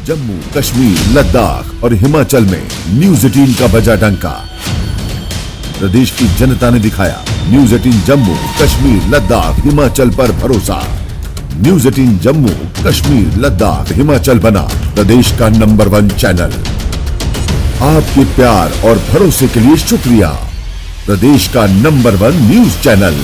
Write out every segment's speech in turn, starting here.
जम्मू, कश्मीर, लद्दाख और हिमाचल में न्यूज 18 का बजा डंका। प्रदेश की जनता ने दिखाया न्यूज 18 जम्मू, कश्मीर, लद्दाख, हिमाचल पर भरोसा। न्यूज 18 जम्मू, कश्मीर, लद्दाख, हिमाचल बना प्रदेश का नंबर 1 चैनल। आपके प्यार और भरोसे के लिए शुक्रिया। प्रदेश का नंबर 1 न्यूज चैनल।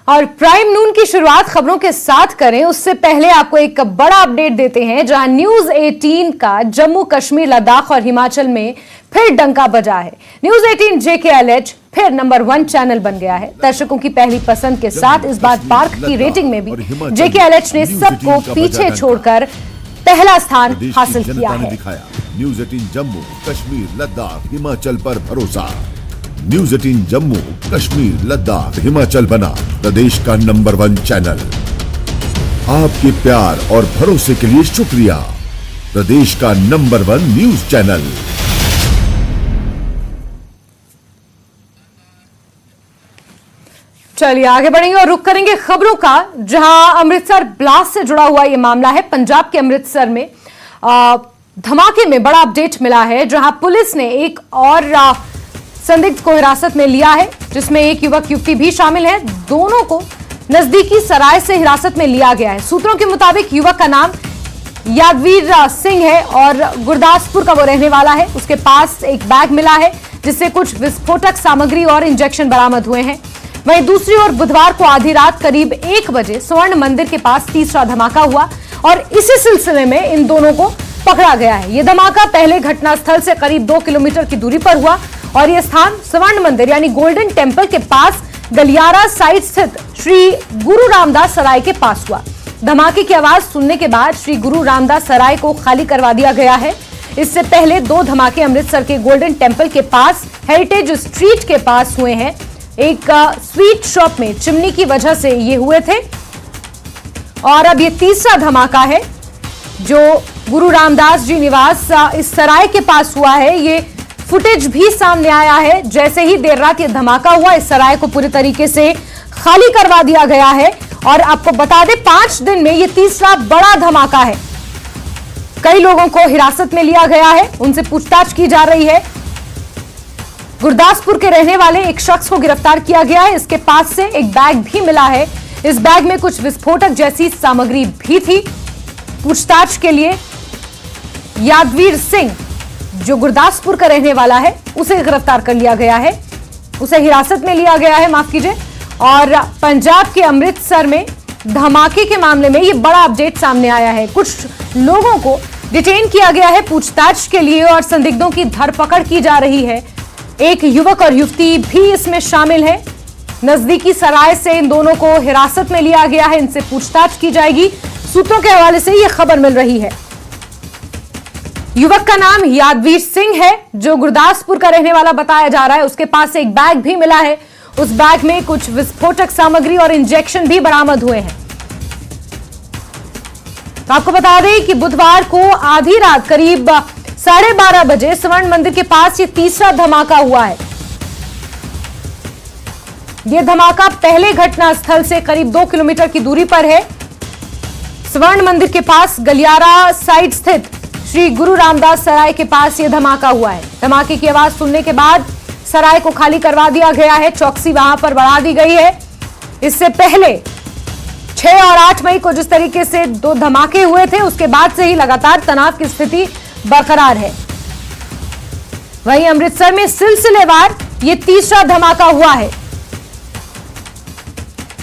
और प्राइम नून की शुरुआत खबरों के साथ करें उससे पहले आपको एक बड़ा अपडेट देते हैं, जहां न्यूज 18 का जम्मू, कश्मीर, लद्दाख और हिमाचल में फिर डंका बजा है। न्यूज 18 JKLH फिर नंबर 1 चैनल बन गया है। दर्शकों की पहली पसंद के साथ इस बार पार्क की रेटिंग में भी JKLH ने सबको पीछे छोड़कर पहला स्थान हासिल किया है। न्यूज 18 जम्मू, कश्मीर, लद्दाख, हिमाचल पर भरोसा। न्यूज 18 जम्मू, कश्मीर, लद्दाख, हिमाचल बना प्रदेश का नंबर 1 चैनल। आपके प्यार और भरोसे के लिए शुक्रिया। प्रदेश का नंबर 1 न्यूज चैनल। चलिए आगे बढ़ेंगे और रुख करेंगे खबरों का, जहां अमृतसर ब्लास्ट से जुड़ा हुआ यह मामला है। पंजाब के अमृतसर में धमाके में बड़ा अपडेट मिला है, जहां पुलिस ने एक और संदिग्ध को हिरासत में लिया है, जिसमें एक युवक युवती भी शामिल है। दोनों को नजदीकी सराय से हिरासत में लिया गया है। सूत्रों के मुताबिक युवक का नाम यादवीर सिंह है और गुरदासपुर का वो रहने वाला है। उसके पास एक बैग मिला है जिससे कुछ विस्फोटक सामग्री और इंजेक्शन बरामद हुए हैं। वहीं दूसरी ओर बुधवार को आधी रात करीब 1 बजे स्वर्ण मंदिर के पास तीसरा धमाका हुआ और इसी सिलसिले में इन दोनों को पकड़ा गया है। यह धमाका पहले घटनास्थल से करीब 2 किलोमीटर की दूरी पर हुआ और यह स्थान स्वर्ण मंदिर यानी गोल्डन टेम्पल के पास गलियारा साइड स्थित श्री गुरु रामदास सराय के पास हुआ। धमाके की आवाज सुनने के बाद श्री गुरु रामदास सराय को खाली करवा दिया गया है। इससे पहले 2 धमाके अमृतसर के गोल्डन टेम्पल के पास हेरिटेज स्ट्रीट के पास हुए हैं। एक स्वीट शॉप में चिमनी की वजह से ये हुए थे और अब ये तीसरा धमाका है जो गुरु रामदास जी निवास इस सराय के पास हुआ है। ये फुटेज भी सामने आया है। जैसे ही देर रात ये धमाका हुआ, इस सराय को पूरी तरीके से खाली करवा दिया गया है और आपको बता दें 5 दिन में ये तीसरा बड़ा धमाका है। कई लोगों को हिरासत में लिया गया है, उनसे पूछताछ की जा रही है। गुरदासपुर के रहने वाले एक शख्स को गिरफ्तार किया गया है। इसके पास से एक बैग भी मिला है। इस बैग में कुछ विस्फोटक जैसी सामग्री भी थी। पूछताछ के लिए यादवीर सिंह जो गुरदासपुर का रहने वाला है उसे गिरफ्तार कर लिया गया है, उसे हिरासत में लिया गया है, माफ कीजिए। और पंजाब के अमृतसर में धमाके के मामले में यह बड़ा अपडेट सामने आया है। कुछ लोगों को डिटेन किया गया है पूछताछ के लिए और संदिग्धों की धरपकड़ की जा रही है। एक युवक और युवती भी इसमें शामिल है। नजदीकी सराय से इन दोनों को हिरासत में लिया गया है, इनसे पूछताछ की जाएगी। सूत्रों के हवाले से यह खबर मिल रही है। युवक का नाम यादवीर सिंह है जो गुरदासपुर का रहने वाला बताया जा रहा है। उसके पास एक बैग भी मिला है। उस बैग में कुछ विस्फोटक सामग्री और इंजेक्शन भी बरामद हुए हैं। तो आपको बता दें कि बुधवार को आधी रात करीब 12:30 बजे स्वर्ण मंदिर के पास ये तीसरा धमाका हुआ है। यह धमाका पहले घटनास्थल से करीब 2 किलोमीटर की दूरी पर है। स्वर्ण मंदिर के पास गलियारा साइड स्थित श्री गुरु रामदास सराय के पास यह धमाका हुआ है। धमाके की आवाज सुनने के बाद सराय को खाली करवा दिया गया है। चौकसी वहां पर बढ़ा दी गई है। इससे पहले 6 और 8 मई को जिस तरीके से 2 धमाके हुए थे, उसके बाद से ही लगातार तनाव की स्थिति बरकरार है। वहीं अमृतसर में सिलसिलेवार ये तीसरा धमाका हुआ है।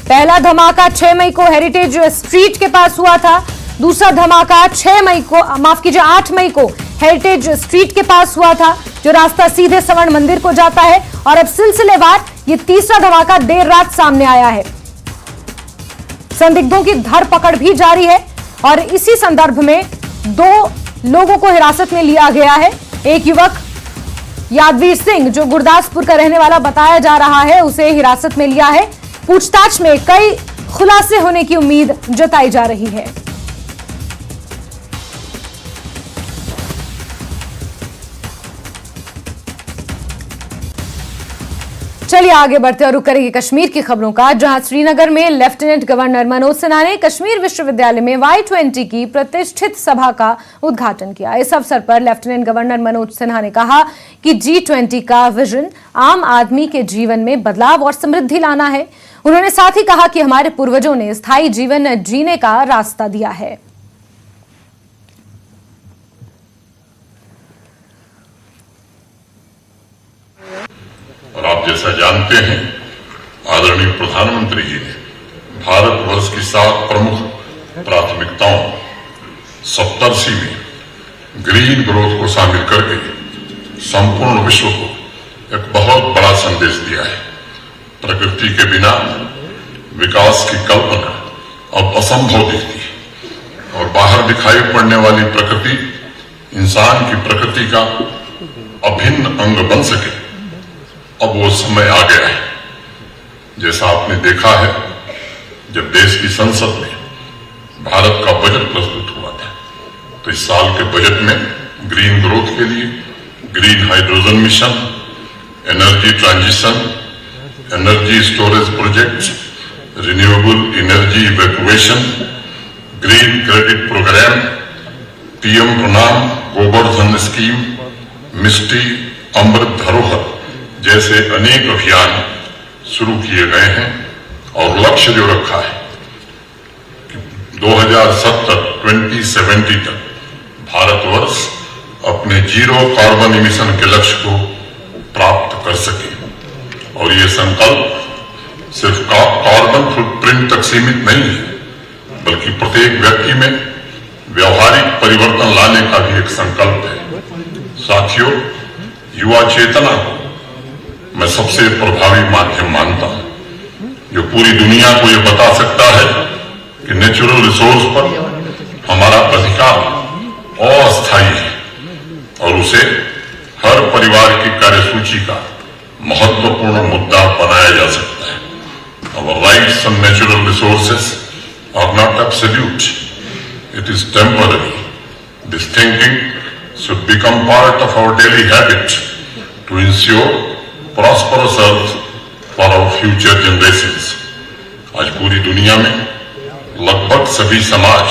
पहला धमाका 6 मई को हेरिटेज स्ट्रीट के पास हुआ था। दूसरा धमाका 6 मई को, माफ कीजिए 8 मई को हेरिटेज स्ट्रीट के पास हुआ था, जो रास्ता सीधे स्वर्ण मंदिर को जाता है। और अब सिलसिलेवार ये तीसरा धमाका देर रात सामने आया है। संदिग्धों की धरपकड़ भी जारी है और इसी संदर्भ में 2 लोगों को हिरासत में लिया गया है। एक युवक यादवीर सिंह जो गुरदासपुर का रहने वाला बताया जा रहा है, उसे हिरासत में लिया है। पूछताछ में कई खुलासे होने की उम्मीद जताई जा रही है। चलिए आगे बढ़ते और रुक करेंगे कश्मीर की खबरों का, जहां श्रीनगर में लेफ्टिनेंट गवर्नर मनोज सिन्हा ने कश्मीर विश्वविद्यालय में Y20 की प्रतिष्ठित सभा का उद्घाटन किया। इस अवसर पर लेफ्टिनेंट गवर्नर मनोज सिन्हा ने कहा कि G20 का विजन आम आदमी के जीवन में बदलाव और समृद्धि लाना है। उन्होंने साथ ही कहा कि हमारे पूर्वजों ने स्थायी जीवन जीने का रास्ता दिया है। और आप जैसा जानते हैं, आदरणीय प्रधानमंत्री जी ने भारतवर्ष की 7 प्रमुख प्राथमिकताओं सप्तर्षि में ग्रीन ग्रोथ को शामिल करके संपूर्ण विश्व को एक बहुत बड़ा संदेश दिया है। प्रकृति के बिना विकास की कल्पना अब असंभव दिखती है और बाहर दिखाई पड़ने वाली प्रकृति इंसान की प्रकृति का अभिन्न अंग बन सके, अब वो समय आ गया है। जैसा आपने देखा है, जब देश की संसद में भारत का बजट प्रस्तुत हुआ था, तो इस साल के बजट में ग्रीन ग्रोथ के लिए green hydrogen mission, energy transition, energy storage project, renewable energy evacuation, green credit programme, PM Pranam Govardhan scheme, मिष्टी अमृत धरोहर जैसे अनेक अभियान शुरू किए गए हैं और लक्ष्य जो रखा है कि 2070 तक भारतवर्ष अपने 0 कार्बन इमिशन के लक्ष्य को प्राप्त कर सके। और ये संकल्प सिर्फ कार्बन फुटप्रिंट तक सीमित नहीं है, बल्कि प्रत्येक व्यक्ति में व्यवहारिक परिवर्तन लाने का भी एक संकल्प है। साथियों, युवा चेतना को मैं सबसे प्रभावी माध्यम मानता हूं, जो पूरी दुनिया को यह बता सकता है कि नेचुरल रिसोर्स पर हमारा अधिकार अस्थायी है और उसे हर परिवार की कार्यसूची का महत्वपूर्ण मुद्दा बनाया जा सकता है। Our rights on natural resources are not absolute. It is temporary. This thinking should become part of our daily habit to ensure prosperous earth for our future generations. आज पूरी दुनिया में लगभग सभी समाज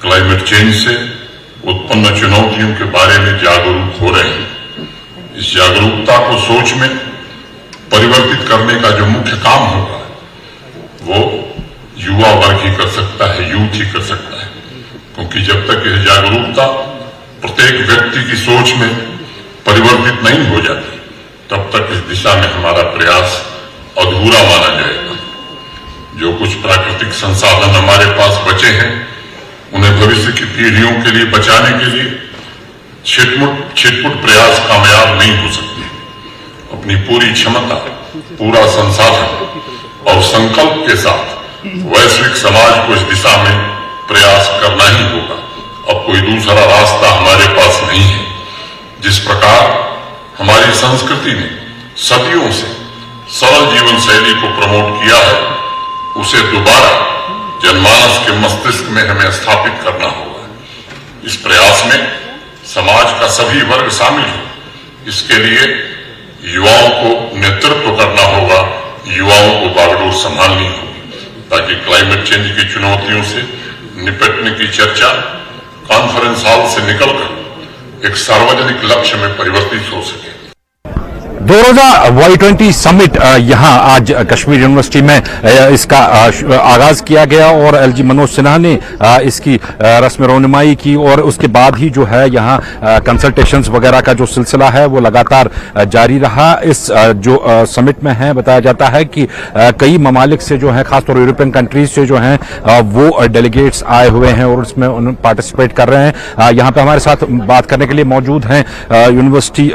क्लाइमेट चेंज से उत्पन्न चुनौतियों के बारे में जागरूक हो रहे हैं। इस जागरूकता को सोच में परिवर्तित करने का जो मुख्य काम होगा वो युवा वर्ग ही कर सकता है, यूथ ही कर सकता है, क्योंकि जब तक यह जागरूकता प्रत्येक व्यक्ति की सोच में परिवर्तित नहीं हो जाती, तब तक इस दिशा में हमारा प्रयास अधूरा माना जाएगा। जो कुछ प्राकृतिक संसाधन हमारे पास बचे हैं, उन्हें भविष्य की पीढ़ियों के लिए बचाने के लिए छिटपुट प्रयास कामयाब नहीं हो सकते। अपनी पूरी क्षमता, पूरा संसाधन और संकल्प के साथ वैश्विक समाज को इस दिशा में प्रयास करना ही होगा। अब कोई दूसरा रास्ता हमारे पास नहीं है। जिस प्रकार हमारी संस्कृति ने सदियों से सरल जीवन शैली को प्रमोट किया है, उसे दोबारा जनमानस के मस्तिष्क में हमें स्थापित करना होगा। इस प्रयास में समाज का सभी वर्ग शामिल हो। इसके लिए युवाओं को नेतृत्व करना होगा, युवाओं को बागडोर संभालनी होगी, ताकि क्लाइमेट चेंज की चुनौतियों से निपटने की चर्चा कॉन्फ्रेंस हॉल से निकलकर एक सार्वजनिक लक्ष्य में परिवर्तित हो सके। 2000 Y20 समिट यहां आज कश्मीर यूनिवर्सिटी में इसका आगाज किया गया और एलजी मनोज सिन्हा ने इसकी रस्म रोनुमाई की और उसके बाद ही जो है यहां कंसल्टेशंस वगैरह का जो सिलसिला है वो लगातार जारी रहा। इस जो समिट में है बताया जाता है कि कई ममालिक से जो है खासतौर यूरोपियन कंट्रीज से जो है वो डेलीगेट्स आए हुए हैं और उसमें पार्टिसिपेट कर रहे हैं। यहां पे हमारे साथ बात करने के लिए मौजूद हैं यूनिवर्सिटी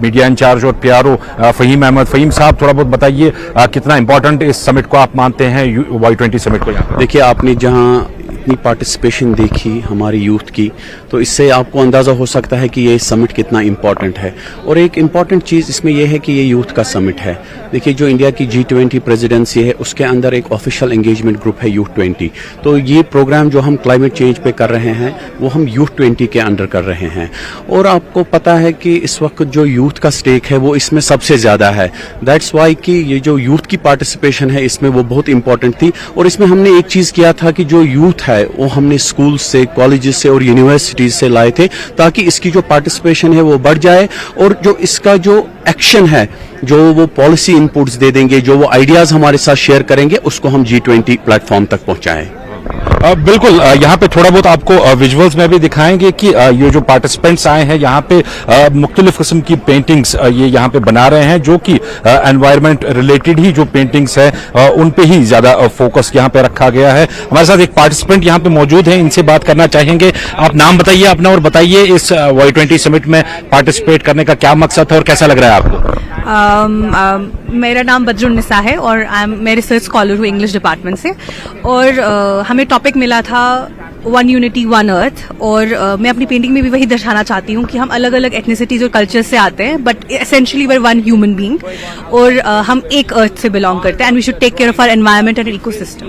मीडिया इंचार्ज और पीआरओ फहीम अहमद। फहीम साहब, थोड़ा बहुत बताइए कितना इंपॉर्टेंट इस समिट को आप मानते हैं, Y20 समिट को? यहाँ देखिए, आपने जहां इतनी पार्टिसिपेशन देखी हमारी यूथ की, तो इससे आपको अंदाज़ा हो सकता है कि ये समिट कितना इम्पॉर्टेंट है। और एक इम्पॉर्टेंट चीज़ इसमें यह है कि ये यूथ का समिट है। देखिए, जो इंडिया की G20 प्रेसिडेंसी है उसके अंदर एक ऑफिशियल एंगेजमेंट ग्रुप है U20। तो ये प्रोग्राम जो हम क्लाइमेट चेंज पे कर रहे हैं वो हम U20 के अंडर कर रहे हैं। और आपको पता है कि इस वक्त जो यूथ का स्टेक है वो इसमें सबसे ज़्यादा है। दैट्स वाई कि ये जो यूथ की पार्टिसिपेशन है इसमें वो बहुत इंपॉर्टेंट थी। और इसमें हमने एक चीज़ किया था कि जो यूथ है वो हमने स्कूल से, कॉलेजेस से और यूनिवर्सिटीज से लाए थे, ताकि इसकी जो पार्टिसिपेशन है वो बढ़ जाए और जो इसका जो एक्शन है, जो वो पॉलिसी इनपुट्स दे देंगे, जो वो आइडियाज़ हमारे साथ शेयर करेंगे, उसको हम G20 प्लेटफॉर्म तक पहुंचाएं। बिल्कुल, यहाँ पे थोड़ा बहुत आपको विजुअल्स में भी दिखाएंगे कि ये जो पार्टिसिपेंट्स आए हैं यहाँ पे मुख्तलिफ किस्म की पेंटिंग्स ये यहाँ पे बना रहे हैं, जो कि एनवायरनमेंट रिलेटेड ही जो पेंटिंग्स है उन पे ही ज्यादा फोकस यहाँ पे रखा गया है। हमारे साथ एक पार्टिसिपेंट यहाँ पे मौजूद है, इनसे बात करना चाहेंगे। आप नाम बताइए अपना और बताइए इस Y20 समिट में पार्टिसिपेट करने का क्या मकसद है और कैसा लग रहा है आपको? मेरा नाम बद्रुन्निसा है और मैं रिसर्च स्कॉलर हूँ इंग्लिश डिपार्टमेंट से। और हमें टॉपिक मिला था वन यूनिटी वन अर्थ, और मैं अपनी पेंटिंग में भी वही दर्शाना चाहती हूँ कि हम अलग अलग एथनिसिटीज और कल्चर से आते हैं, but essentially we're one human being, और हम एक अर्थ से बिलोंग करते हैं, and we should take care of our environment and ecosystem.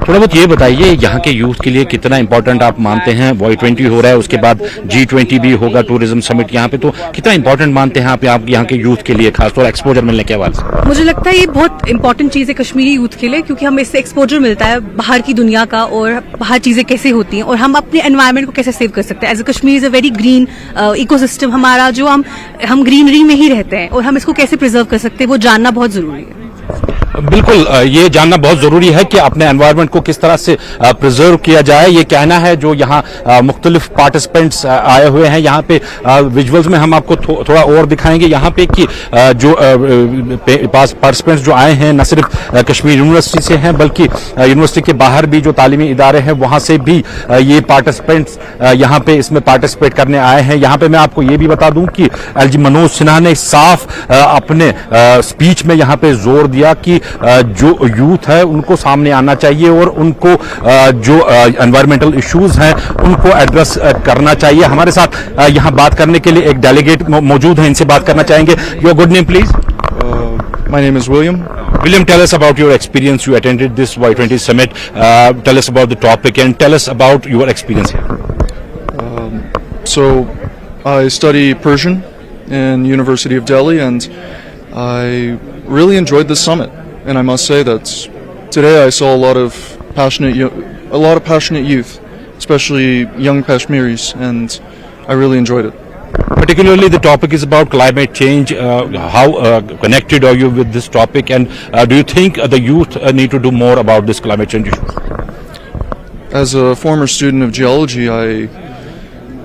थोड़ा बहुत ये बताइए, यहाँ के यूथ के लिए कितना इंपॉर्टेंट आप मानते हैं? Y20 हो रहा है, उसके बाद G20 भी होगा, टूरिज्म समिट यहाँ पे, तो कितना इंपॉर्टेंट मानते हैं आप यहाँ के यूथ के लिए, खासतौर एक्सपोजर मिलने के हवाले से? मुझे लगता है ये बहुत इंपॉर्टेंट चीज है कश्मीरी यूथ के लिए, क्योंकि हमें इससे एक्सपोजर मिलता है बाहर की दुनिया का और बाहर चीजें कैसे होती हैं और हम अपने एनवायरनमेंट को कैसे सेव कर सकते हैं। As a Kashmir is a very green ecosystem हमारा, जो हम ग्रीनरी में ही रहते हैं और हम इसको कैसे प्रिजर्व कर सकते हैं वो जानना बहुत जरूरी है। बिल्कुल, ये जानना बहुत जरूरी है कि अपने एनवायरनमेंट को किस तरह से प्रिजर्व किया जाए। ये कहना है जो यहाँ मुख्तलिफ पार्टिसिपेंट्स आए हुए हैं। यहाँ पे विजुअल्स में हम आपको थोड़ा और दिखाएंगे यहाँ पे कि जो पार्टिसिपेंट्स जो आए हैं न सिर्फ कश्मीर यूनिवर्सिटी से हैं, बल्कि यूनिवर्सिटी के बाहर भी जो तालीमी इदारे हैं वहाँ से भी ये पार्टिसिपेंट्स यहाँ पे इसमें पार्टिसिपेट करने आए हैं। यहाँ पे मैं आपको ये भी बता दूं कि LG मनोज सिन्हा ने साफ अपने स्पीच में यहाँ पे जोर दिया कि जो यूथ है उनको सामने आना चाहिए और उनको जो एनवायरमेंटल इश्यूज हैं उनको एड्रेस करना चाहिए। हमारे साथ यहाँ बात करने के लिए एक डेलीगेट मौजूद है, इनसे बात करना चाहेंगे। Your good name please? My name is William. William, tell us about your experience. You attended this Y20 summit. Tell us about the topic and tell us about your experience here. So, I study Persian in University of Delhi, and I really enjoyed this summit. And I must say that today I saw a lot of passionate youth, especially young Kashmiris, and I really enjoyed it. Particularly, the topic is about climate change. How connected are you with this topic, and do you think the youth need to do more about this climate change issue? As a former student of geology, I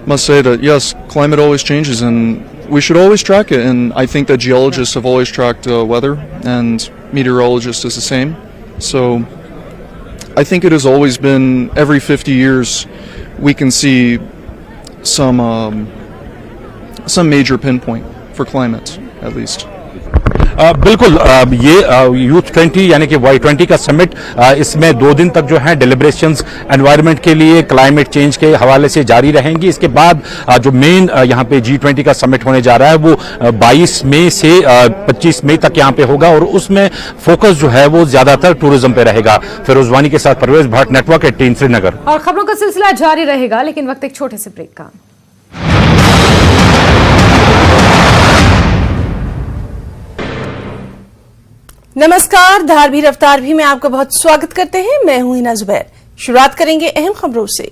must say that yes, climate always changes, and we should always track it. And I think that geologists have always tracked weather, and meteorologists is the same. So I think it has always been every 50 years we can see some major pinpoint for climate, at least. बिल्कुल, ये youth 20 यानी कि Y20 का summit, इसमें 2 दिन तक जो है डेलिब्रेशंस एनवायरनमेंट के लिए, क्लाइमेट चेंज के हवाले से जारी रहेंगी। इसके बाद जो मेन यहाँ पे G20 का समिट होने जा रहा है वो 22 मई से 25 मई तक यहाँ पे होगा और उसमें फोकस जो है वो ज्यादातर टूरिज्म पे रहेगा। फिरोज वानी के साथ परवेज भट्ट, नेटवर्क 18 श्रीनगर। और खबरों का सिलसिला जारी रहेगा, लेकिन वक्त एक छोटे से ब्रेक का। नमस्कार, धारवी रफ्तार भी में आपका बहुत स्वागत करते हैं। मैं हूं हिना जुबैर। शुरुआत करेंगे अहम खबरों से।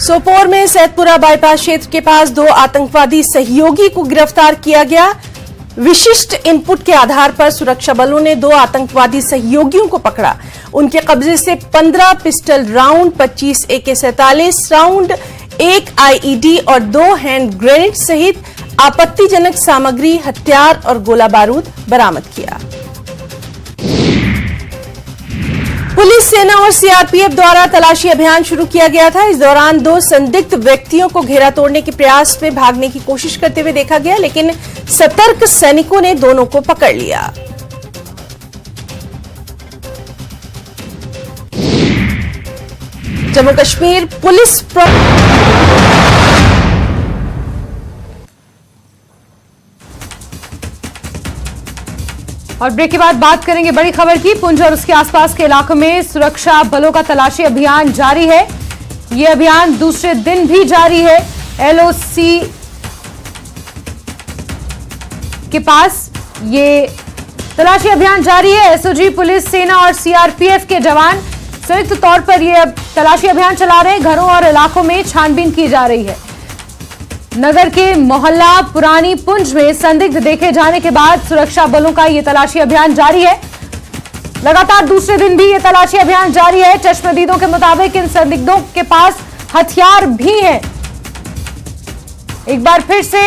सोपोर में सैदपुरा बाईपास क्षेत्र के पास 2 आतंकवादी सहयोगी को गिरफ्तार किया गया। विशिष्ट इनपुट के आधार पर सुरक्षा बलों ने 2 आतंकवादी सहयोगियों को पकड़ा। उनके कब्जे से 15 pistol round, 25 AK-47 round, 1 IED और 2 हैंड ग्रेनेड सहित आपत्तिजनक सामग्री, हथियार और गोला बारूद बरामद किया। पुलिस, सेना और CRPF द्वारा तलाशी अभियान शुरू किया गया था। इस दौरान 2 संदिग्ध व्यक्तियों को घेरा तोड़ने के प्रयास में भागने की कोशिश करते हुए देखा गया, लेकिन सतर्क सैनिकों ने दोनों को पकड़ लिया। जम्मू कश्मीर पुलिस और ब्रेक के बाद बात करेंगे बड़ी खबर की। पुंछ और उसके आसपास के इलाकों में सुरक्षा बलों का तलाशी अभियान जारी है। यह अभियान दूसरे दिन भी जारी है। एलओसी के पास ये तलाशी अभियान जारी है। एसओजी, पुलिस, सेना और सीआरपीएफ के जवान संयुक्त तौर पर यह तलाशी अभियान चला रहे हैं। घरों और इलाकों में छानबीन की जा रही है। नगर के मोहल्ला पुरानी पुंछ में संदिग्ध देखे जाने के बाद सुरक्षा बलों का यह तलाशी अभियान जारी है। लगातार दूसरे दिन भी यह तलाशी अभियान जारी है। चश्मदीदों के मुताबिक इन संदिग्धों के पास हथियार भी हैं। एक बार फिर से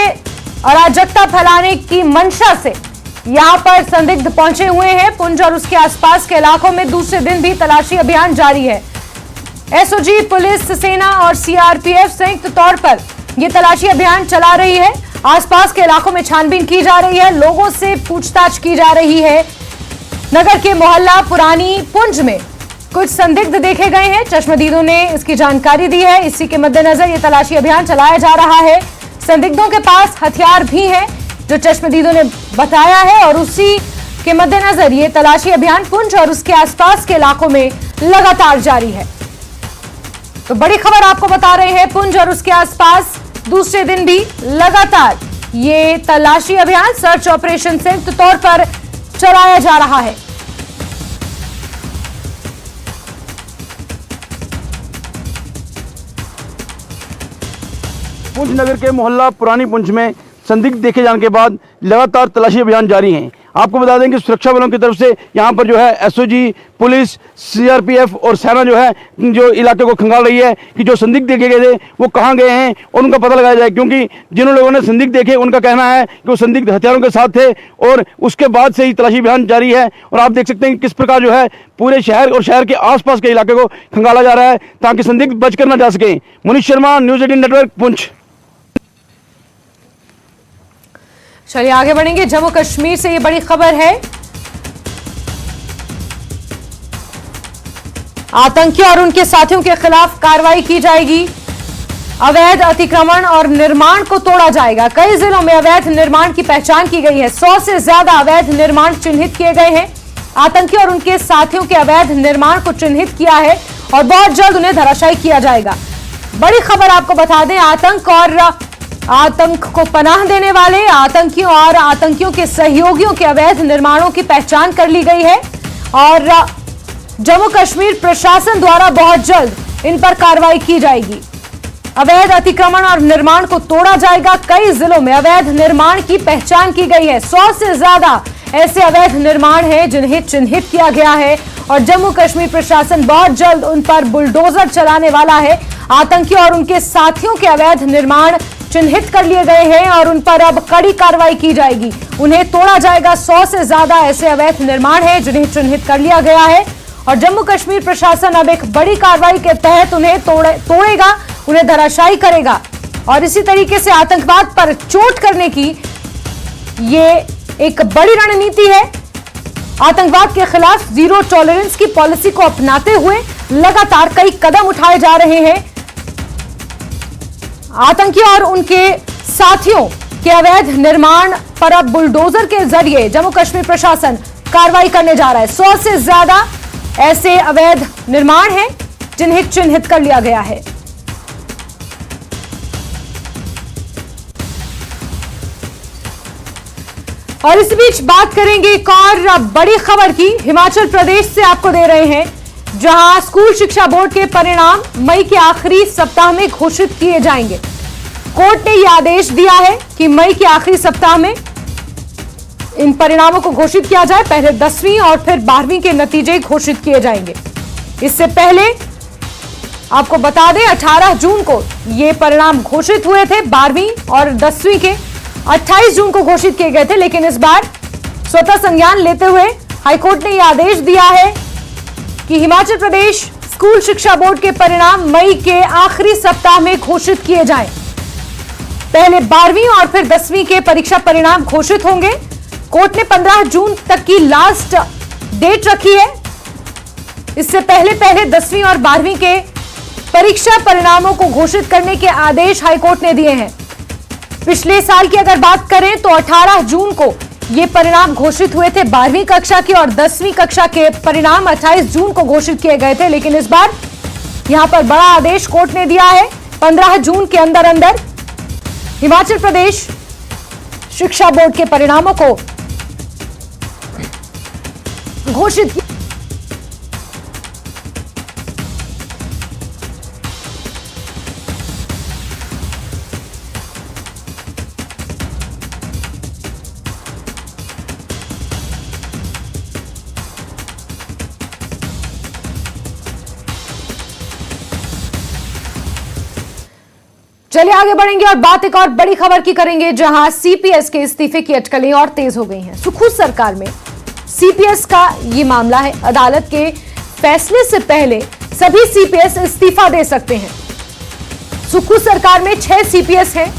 अराजकता फैलाने की मंशा से यहां पर संदिग्ध पहुंचे हुए हैं। पुंछ और उसके आसपास के इलाकों में दूसरे दिन भी तलाशी अभियान जारी है। एसओजी, पुलिस, सेना और सीआरपीएफ संयुक्त तौर पर यह तलाशी अभियान चला रही है। आसपास के इलाकों में छानबीन की जा रही है। लोगों से पूछताछ की जा रही है। नगर के मोहल्ला पुरानी पुंछ में कुछ संदिग्ध देखे गए हैं। चश्मदीदों ने इसकी जानकारी दी है। इसी के मद्देनजर यह तलाशी अभियान चलाया जा रहा है। संदिग्धों के पास हथियार भी हैं जो चश्मदीदों ने बताया है और उसी के मद्देनजर ये तलाशी अभियान पुंछ और उसके आसपास के इलाकों में लगातार जारी है। तो बड़ी खबर आपको बता रहे हैं, पुंछ और उसके आसपास दूसरे दिन भी लगातार ये तलाशी अभियान, सर्च ऑपरेशन संयुक्त तौर पर चलाया जा रहा है। पुंछ नगर के मोहल्ला पुरानी पुंछ में संदिग्ध देखे जाने के बाद लगातार तलाशी अभियान जारी है। आपको बता दें कि सुरक्षा बलों की तरफ से यहां पर जो है एसओजी, पुलिस, सीआरपीएफ और सेना जो है जो इलाके को खंगाल रही है कि जो संदिग्ध देखे गए थे वो कहां गए हैं और उनका पता लगाया जाए, क्योंकि जिन लोगों ने संदिग्ध देखे उनका कहना है कि वो संदिग्ध हथियारों के साथ थे और उसके बाद से ही तलाशी अभियान जारी है। और आप देख सकते हैं कि किस प्रकार जो है पूरे शहर और शहर के आसपास के इलाके को खंगाला जा रहा है ताकि संदिग्ध बचकर न जा सके। Manish Sharma, news 18 network, Poonch. चलिए आगे बढ़ेंगे। जम्मू कश्मीर से ये बड़ी खबर है। आतंकियों और उनके साथियों के खिलाफ कार्रवाई की जाएगी। अवैध अतिक्रमण और निर्माण को तोड़ा जाएगा। कई जिलों में अवैध निर्माण की पहचान की गई है। 100 से ज्यादा अवैध निर्माण चिन्हित किए गए हैं। आतंकियों और उनके साथियों के अवैध निर्माण को चिन्हित किया है और बहुत जल्द उन्हें धराशायी किया जाएगा। बड़ी खबर आपको बता दें, आतंक को पनाह देने वाले आतंकियों और आतंकियों के सहयोगियों के अवैध निर्माणों की पहचान कर ली गई है और जम्मू कश्मीर प्रशासन द्वारा बहुत जल्द इन पर कार्रवाई की जाएगी। अवैध अतिक्रमण और निर्माण को तोड़ा जाएगा। कई जिलों में अवैध निर्माण की पहचान की गई है। 100 से ज्यादा ऐसे अवैध निर्माण हैं जिन्हें चिन्हित किया गया है और जम्मू कश्मीर प्रशासन बहुत जल्द उन पर बुलडोजर चलाने वाला है। आतंकियों और उनके साथियों के अवैध निर्माण चिन्हित कर लिए गए हैं और उन पर अब कड़ी कार्रवाई की जाएगी। उन्हें तोड़ा जाएगा। 100 से ज्यादा ऐसे अवैध निर्माण हैं जिन्हें चिन्हित कर लिया गया है और जम्मू कश्मीर प्रशासन अब एक बड़ी कार्रवाई के तहत उन्हें तोड़ेगा, उन्हें धराशायी करेगा और इसी तरीके से आतंकवाद पर चोट करने की ये एक बड़ी रणनीति है। आतंकवाद के खिलाफ जीरो टॉलरेंस की पॉलिसी को अपनाते हुए लगातार कई कदम उठाए जा रहे हैं। आतंकियों और उनके साथियों के अवैध निर्माण पर अब बुलडोजर के जरिए जम्मू कश्मीर प्रशासन कार्रवाई करने जा रहा है। 100 से ज्यादा ऐसे अवैध निर्माण हैं जिन्हें चिन्हित कर लिया गया है। और इस बीच बात करेंगे एक और बड़ी खबर की। हिमाचल प्रदेश से आपको दे रहे हैं, जहां स्कूल शिक्षा बोर्ड के परिणाम मई के आखिरी सप्ताह में घोषित किए जाएंगे। कोर्ट ने यह आदेश दिया है कि मई के आखिरी सप्ताह में इन परिणामों को घोषित किया जाए। पहले 10वीं और फिर 12वीं के नतीजे घोषित किए जाएंगे। इससे पहले आपको बता दें 18 जून को ये परिणाम घोषित हुए थे। 12वीं और 10वीं के 28 जून को घोषित किए गए थे, लेकिन इस बार स्वतः संज्ञान लेते हुए हाईकोर्ट ने यह आदेश दिया है कि हिमाचल प्रदेश स्कूल शिक्षा बोर्ड के परिणाम मई के आखिरी सप्ताह में घोषित किए जाएं। पहले 12वीं और फिर 10वीं के परीक्षा परिणाम घोषित होंगे। कोर्ट ने 15 जून तक की लास्ट डेट रखी है। इससे पहले 10वीं और 12वीं के परीक्षा परिणामों को घोषित करने के आदेश हाईकोर्ट ने दिए हैं। पिछले साल की अगर बात करें तो 18 जून को ये परिणाम घोषित हुए थे। 12वीं कक्षा के और 10वीं कक्षा के परिणाम 28 जून को घोषित किए गए थे, लेकिन इस बार यहां पर बड़ा आदेश कोर्ट ने दिया है। 15 जून के अंदर अंदर हिमाचल प्रदेश शिक्षा बोर्ड के परिणामों को घोषित किया। चलिए आगे बढ़ेंगे और बात एक और बड़ी खबर की करेंगे, जहां सीपीएस के इस्तीफे की अटकलें और तेज हो गई हैं। सुखू सरकार में सीपीएस का ये मामला है। अदालत के फैसले से पहले सभी सीपीएस इस्तीफा दे सकते हैं। सुखू सरकार में 6 सीपीएस हैं।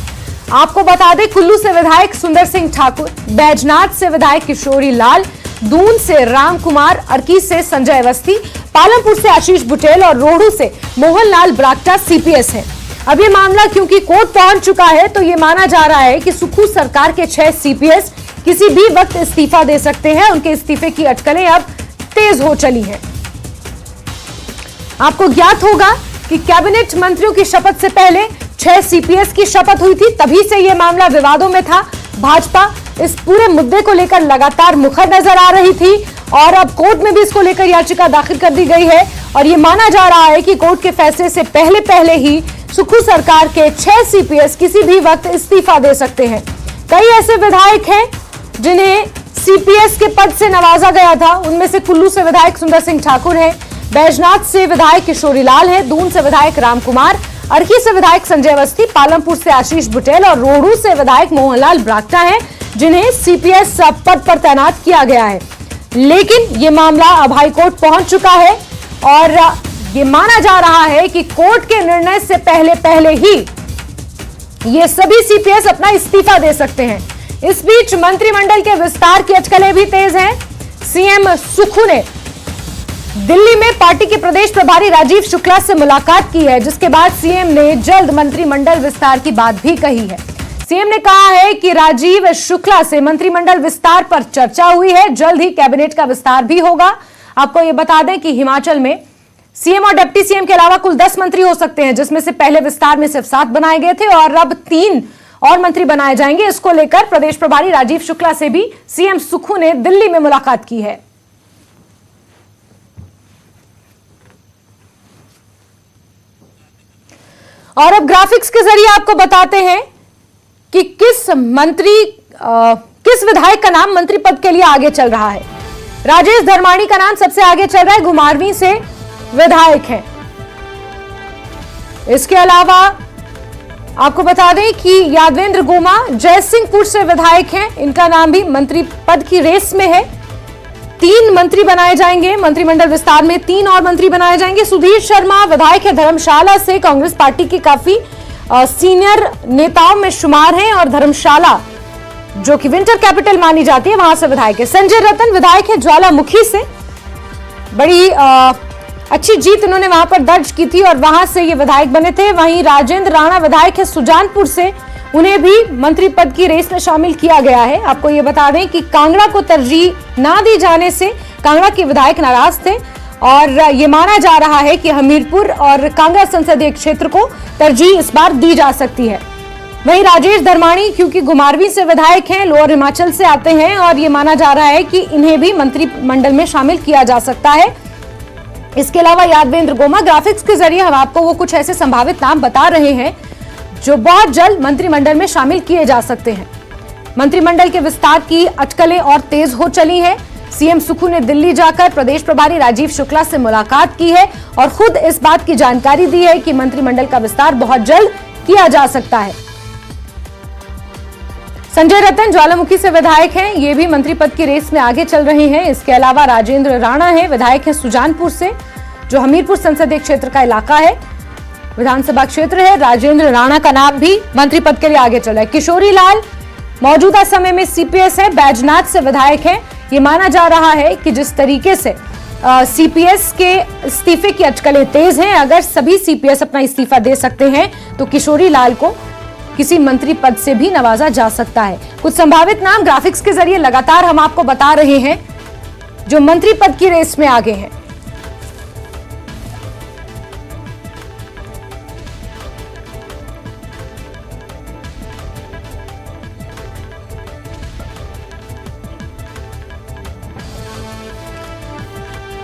आपको बता दें, कुल्लू से विधायक सुंदर सिंह ठाकुर, बैजनाथ से विधायक किशोरी लाल, दून से राम कुमार, अर्की से संजय अवस्थी, पालमपुर से आशीष बुटेल और रोहडू से मोहनलाल ब्राक्टा सीपीएस हैं। अब ये मामला क्योंकि कोर्ट पहुंच चुका है तो ये माना जा रहा है कि सुखू सरकार के 6 सीपीएस किसी भी वक्त इस्तीफा दे सकते हैं। उनके इस्तीफे की अटकलें अब तेज हो चली हैं। आपको ज्ञात होगा कि कैबिनेट मंत्रियों की शपथ से पहले 6 सीपीएस की शपथ हुई थी, तभी से यह मामला विवादों में था। भाजपा इस पूरे मुद्दे को लेकर लगातार मुखर नजर आ रही थी और अब कोर्ट में भी इसको लेकर याचिका दाखिल कर दी गई है और ये माना जा रहा है कि कोर्ट के फैसले से पहले ही सुखू सरकार के 6 सीपीएस किसी भी वक्त इस्तीफा दे सकते हैं। कई ऐसे विधायक हैं जिन्हें सीपीएस के पद से नवाजा गया था। उनमें से कुल्लू से विधायक सुंदर सिंह ठाकुर हैं, बैजनाथ से विधायक किशोरी लाल हैं, दून से विधायक राम कुमार, अर्की से विधायक संजय अवस्थी, पालमपुर से आशीष बुटेल और रोहडू से विधायक मोहनलाल ब्राक्टा हैं, जिन्हें सीपीएस पद पर तैनात किया गया है। लेकिन ये मामला अब हाईकोर्ट पहुंच चुका है और ये माना जा रहा है कि कोर्ट के निर्णय से पहले ही ये सभी सीपीएस अपना इस्तीफा दे सकते हैं। इस बीच मंत्रिमंडल के विस्तार की अटकलें भी तेज हैं। सीएम सुखू ने दिल्ली में पार्टी के प्रदेश प्रभारी राजीव शुक्ला से मुलाकात की है, जिसके बाद सीएम ने जल्द मंत्रिमंडल विस्तार की बात भी कही है। सीएम ने कहा है कि राजीव शुक्ला से मंत्रिमंडल विस्तार पर चर्चा हुई है, जल्द ही कैबिनेट का विस्तार भी होगा। आपको यह बता दें कि हिमाचल में सीएम और डिप्टी सीएम के अलावा कुल 10 मंत्री हो सकते हैं, जिसमें से पहले विस्तार में सिर्फ 7 बनाए गए थे और अब 3 और मंत्री बनाए जाएंगे। इसको लेकर प्रदेश प्रभारी राजीव शुक्ला से भी सीएम सुखू ने दिल्ली में मुलाकात की है। और अब ग्राफिक्स के जरिए आपको बताते हैं कि किस विधायक का नाम मंत्री पद के लिए आगे चल रहा है। राजेश धर्माणी का नाम सबसे आगे चल रहा है, घुमारवीं से विधायक हैं। इसके अलावा आपको बता दें कि यादवेंद्र गोमा जयसिंहपुर से विधायक हैं, इनका नाम भी मंत्री पद की रेस में है। 3 मंत्री बनाए जाएंगे, मंत्रिमंडल विस्तार में 3 और मंत्री बनाए जाएंगे। सुधीर शर्मा विधायक है धर्मशाला से, कांग्रेस पार्टी की काफी सीनियर नेताओं में शुमार हैं और धर्मशाला जो कि विंटर कैपिटल मानी जाती है, वहां से विधायक है। संजय रतन विधायक है ज्वालामुखी से, बड़ी अच्छी जीत उन्होंने वहां पर दर्ज की थी और वहां से ये विधायक बने थे। वहीं राजेंद्र राणा विधायक है सुजानपुर से, उन्हें भी मंत्री पद की रेस में शामिल किया गया है। आपको ये बता दें कि कांगड़ा को तरजीह ना दी जाने से कांगड़ा के विधायक नाराज थे और ये माना जा रहा है कि हमीरपुर और कांगड़ा संसदीय क्षेत्र को तरजीह इस बार दी जा सकती है। वहीं राजेश धर्माणी क्योंकि घुमारवीं से विधायक हैं, लोअर हिमाचल से आते हैं और ये माना जा रहा है कि इन्हें भी मंत्रिमंडल में शामिल किया जा सकता है। इसके अलावा यादवेंद्र गोमा, ग्राफिक्स के जरिए हम आपको वो कुछ ऐसे संभावित नाम बता रहे हैं जो बहुत जल्द मंत्रिमंडल में शामिल किए जा सकते हैं। मंत्रिमंडल के विस्तार की अटकलें और तेज हो चली हैं। सीएम सुखू ने दिल्ली जाकर प्रदेश प्रभारी राजीव शुक्ला से मुलाकात की है और खुद इस बात की जानकारी दी है कि मंत्रिमंडल का विस्तार बहुत जल्द किया जा सकता है। संजय रतन ज्वालामुखी से विधायक हैं, ये भी मंत्री पद की रेस में आगे चल रहे हैं। इसके अलावा राजेंद्र राणा है, विधायक है सुजानपुर से, जो हमीरपुर संसदीय क्षेत्र का इलाका है, विधानसभा क्षेत्र है। राजेंद्र राणा का नाम भी मंत्री पद के लिए आगे चल रहा है। किशोरी लाल मौजूदा समय में सीपीएस है, बैजनाथ से विधायक है। ये माना जा रहा है कि जिस तरीके से सीपीएस के इस्तीफे की अटकलें तेज हैं। अगर सभी सीपीएस अपना इस्तीफा दे सकते हैं तो किशोरी लाल को किसी मंत्री पद से भी नवाजा जा सकता है। कुछ संभावित नाम ग्राफिक्स के जरिए लगातार हम आपको बता रहे हैं जो मंत्री पद की रेस में आगे हैं।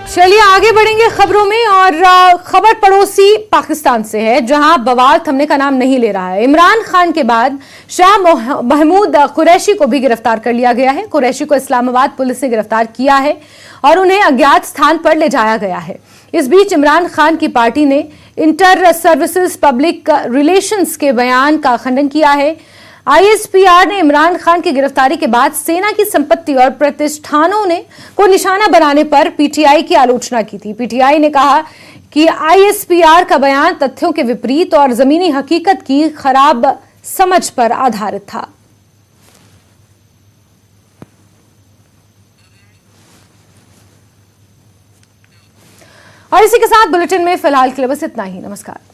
चलिए आगे बढ़ेंगे खबरों में और खबर पड़ोसी पाकिस्तान से है जहां बवाल थमने का नाम नहीं ले रहा है। इमरान खान के बाद शाह महमूद कुरैशी को भी गिरफ्तार कर लिया गया है। कुरैशी को इस्लामाबाद पुलिस ने गिरफ्तार किया है और उन्हें अज्ञात स्थान पर ले जाया गया है। इस बीच इमरान खान की पार्टी ने इंटर सर्विसेज पब्लिक रिलेशंस के बयान का खंडन किया है। आईएसपीआर ने इमरान खान की गिरफ्तारी के बाद सेना की संपत्ति और प्रतिष्ठानों को निशाना बनाने पर पीटीआई की आलोचना की थी। पीटीआई ने कहा कि आईएसपीआर का बयान तथ्यों के विपरीत और जमीनी हकीकत की खराब समझ पर आधारित था। और इसी के साथ बुलेटिन में फिलहाल के लिए बस इतना ही। नमस्कार।